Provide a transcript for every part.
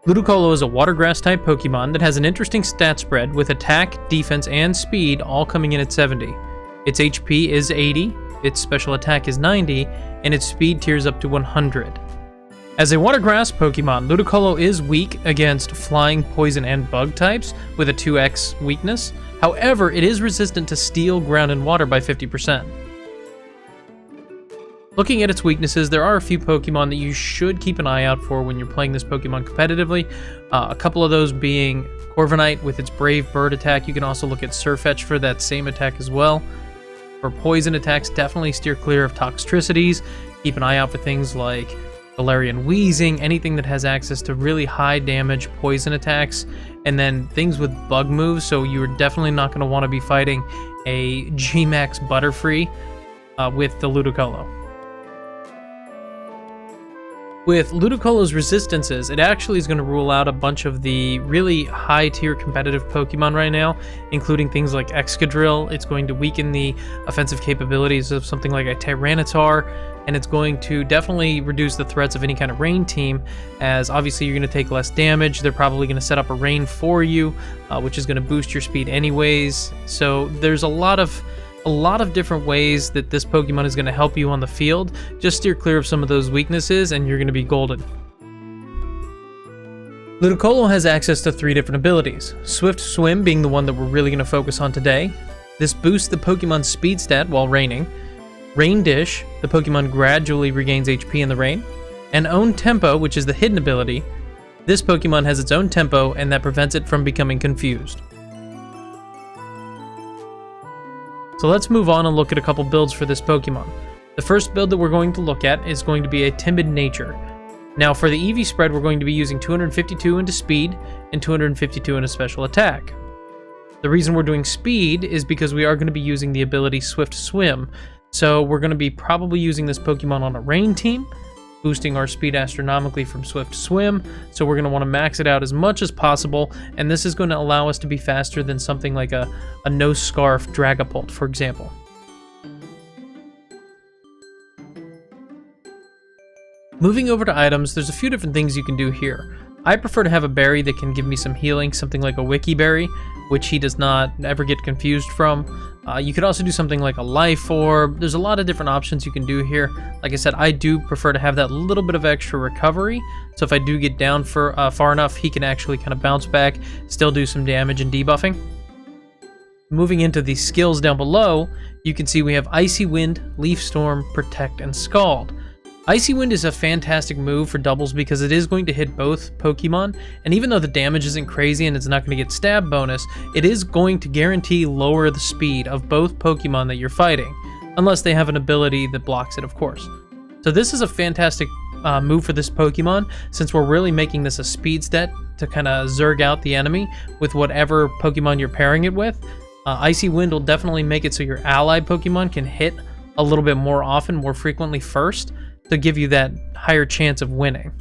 Ludicolo is a water grass type Pokemon that has an interesting stat spread with attack, defense, and speed all coming in at 70. Its HP is 80, its special attack is 90, and its speed tiers up to 100. As a water grass Pokemon, Ludicolo is weak against flying, poison, and bug types with a 2x weakness. However, it is resistant to steel, ground, and water by 50%. Looking at its weaknesses, there are a few Pokemon that you should keep an eye out for when you're playing this Pokemon competitively. A couple of those being Corviknight with its Brave Bird attack. You can also look at Sirfetch'd for that same attack as well. For poison attacks, definitely steer clear of Toxtricities. Keep an eye out for things like Valerian Wheezing, anything that has access to really high damage poison attacks, and then things with bug moves, so you're definitely not going to want to be fighting a G-Max Butterfree with the Ludicolo. With Ludicolo's resistances, it actually is going to rule out a bunch of the really high-tier competitive Pokemon right now, including things like Excadrill. It's going to weaken the offensive capabilities of something like a Tyranitar, and it's going to definitely reduce the threats of any kind of rain team, as obviously you're going to take less damage. They're probably going to set up a rain for you, which is going to boost your speed anyways. So there's a lot of different ways that this Pokemon is going to help you on the field. Just steer clear of some of those weaknesses and you're going to be golden. Ludicolo has access to 3 different abilities, Swift Swim being the one that we're really going to focus on today. This boosts the Pokemon's speed stat while raining. Rain Dish, the Pokemon gradually regains HP in the rain. And Own Tempo, which is the hidden ability. This Pokemon has its own tempo and that prevents it from becoming confused. So let's move on and look at a couple builds for this Pokemon. The first build that we're going to look at is going to be a Timid Nature. Now for the EV spread, we're going to be using 252 into speed and 252 into special attack. The reason we're doing speed is because we are going to be using the ability Swift Swim. So we're going to be probably using this Pokemon on a rain team, boosting our speed astronomically from Swift Swim, so we're going to want to max it out as much as possible, and this is going to allow us to be faster than something like a No Scarf Dragapult, for example. Moving over to items, there's a few different things you can do here. I prefer to have a berry that can give me some healing, something like a Wiki Berry, which he does not ever get confused from. You could also do something like a Life Orb. There's a lot of different options you can do here. Like I said, I do prefer to have that little bit of extra recovery, so if I do get down for far enough, he can actually kind of bounce back, still do some damage and debuffing. Moving into the skills down below, you can see we have Icy Wind, Leaf Storm, Protect, and Scald. Icy Wind is a fantastic move for doubles because it is going to hit both Pokemon, and even though the damage isn't crazy and it's not going to get stab bonus, it is going to guarantee lower the speed of both Pokemon that you're fighting, unless they have an ability that blocks it, of course. So this is a fantastic move for this Pokemon, since we're really making this a speed stat to kind of zerg out the enemy with whatever Pokemon you're pairing it with. Icy Wind will definitely make it so your ally Pokemon can hit a little bit more often, more frequently first, to give you that higher chance of winning.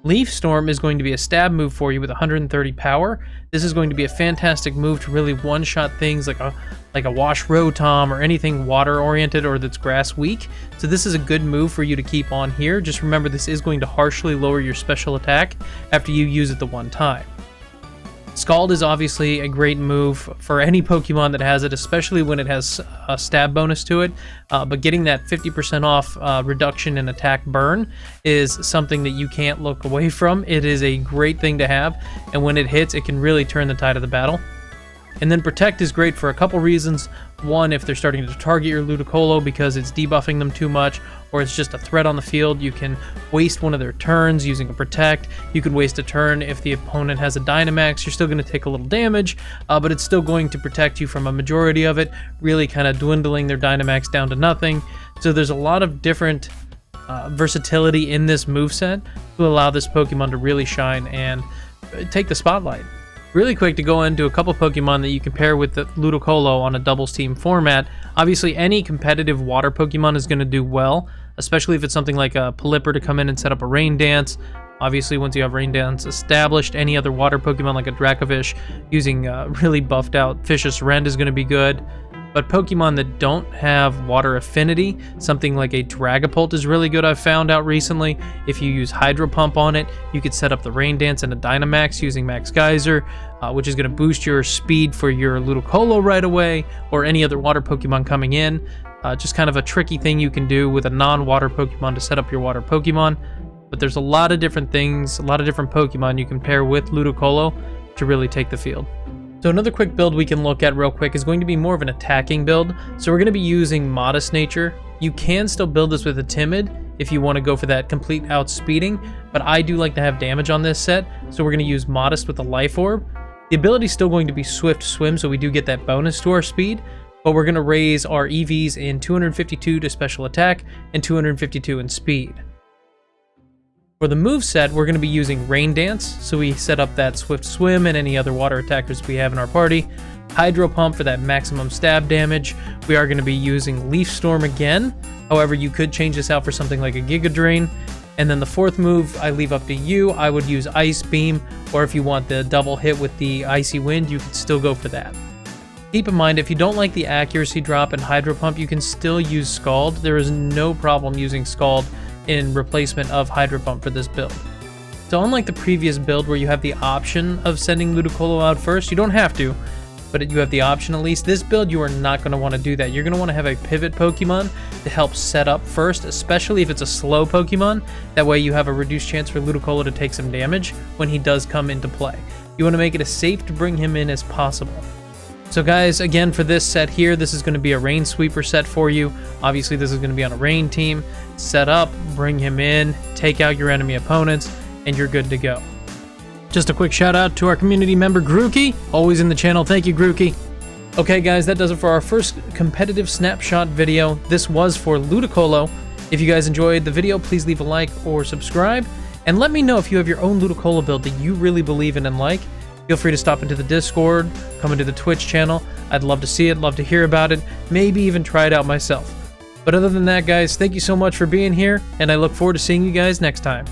Leaf Storm is going to be a stab move for you with 130 power. This is going to be a fantastic move to really one-shot things like a Wash Rotom or anything water-oriented or that's grass-weak. So this is a good move for you to keep on here. Just remember, this is going to harshly lower your special attack after you use it the one time. Scald is obviously a great move for any Pokemon that has it, especially when it has a stab bonus to it, but getting that 50% off reduction in attack burn is something that you can't look away from. It is a great thing to have, and when it hits, it can really turn the tide of the battle. And then Protect is great for a couple reasons. One, if they're starting to target your Ludicolo because it's debuffing them too much, or it's just a threat on the field, you can waste one of their turns using a Protect. You can waste a turn if the opponent has a Dynamax. You're still going to take a little damage, but it's still going to protect you from a majority of it, really kind of dwindling their Dynamax down to nothing. So there's a lot of different versatility in this moveset to allow this Pokemon to really shine and take the spotlight. Really quick to go into a couple Pokemon that you can pair with the Ludicolo on a doubles team format. Obviously, any competitive water Pokemon is going to do well, especially if it's something like a Pelipper to come in and set up a Rain Dance. Obviously, once you have Rain Dance established, any other water Pokemon like a Dracovish using really buffed out Vicious Rend is going to be good. But Pokemon that don't have water affinity, something like a Dragapult is really good, I've found out recently. If you use Hydro Pump on it, you could set up the Rain Dance and a Dynamax using Max Geyser, which is going to boost your speed for your Ludicolo right away, or any other water Pokemon coming in. Just kind of a tricky thing you can do with a non-water Pokemon to set up your water Pokemon. But there's a lot of different things, a lot of different Pokemon you can pair with Ludicolo to really take the field. So another quick build we can look at real quick is going to be more of an attacking build. So we're going to be using Modest Nature. You can still build this with a Timid if you want to go for that complete outspeeding, but I do like to have damage on this set, so we're going to use Modest with the Life Orb. The ability is still going to be Swift Swim, so we do get that bonus to our speed, but we're going to raise our EVs in 252 to special attack and 252 in speed. For the moveset, we're going to be using Rain Dance, so we set up that Swift Swim and any other water attackers we have in our party. Hydro Pump for that maximum stab damage. We are going to be using Leafstorm again. However, you could change this out for something like a Giga Drain. And then the fourth move, I leave up to you. I would use Ice Beam, or if you want the double hit with the Icy Wind, you could still go for that. Keep in mind, if you don't like the accuracy drop in Hydro Pump, you can still use Scald. There is no problem using Scald in replacement of Hydro Pump for this build. So unlike the previous build where you have the option of sending Ludicolo out first, you don't have to, but you have the option at least. This build, you are not going to want to do that. You're going to want to have a pivot Pokemon to help set up first, especially if it's a slow Pokemon. That way you have a reduced chance for Ludicolo to take some damage when he does come into play. You want to make it as safe to bring him in as possible. So guys, again, for this set here, this is going to be a Rain Sweeper set for you. Obviously, this is going to be on a Rain team. Set up, bring him in, take out your enemy opponents, and you're good to go. Just a quick shout out to our community member, Grookey, always in the channel. Thank you, Grookey. Okay, guys, that does it for our first competitive snapshot video. This was for Ludicolo. If you guys enjoyed the video, please leave a like or subscribe. And let me know if you have your own Ludicolo build that you really believe in and like. Feel free to stop into the Discord, come into the Twitch channel. I'd love to see it, love to hear about it, maybe even try it out myself. But other than that, guys, thank you so much for being here, and I look forward to seeing you guys next time.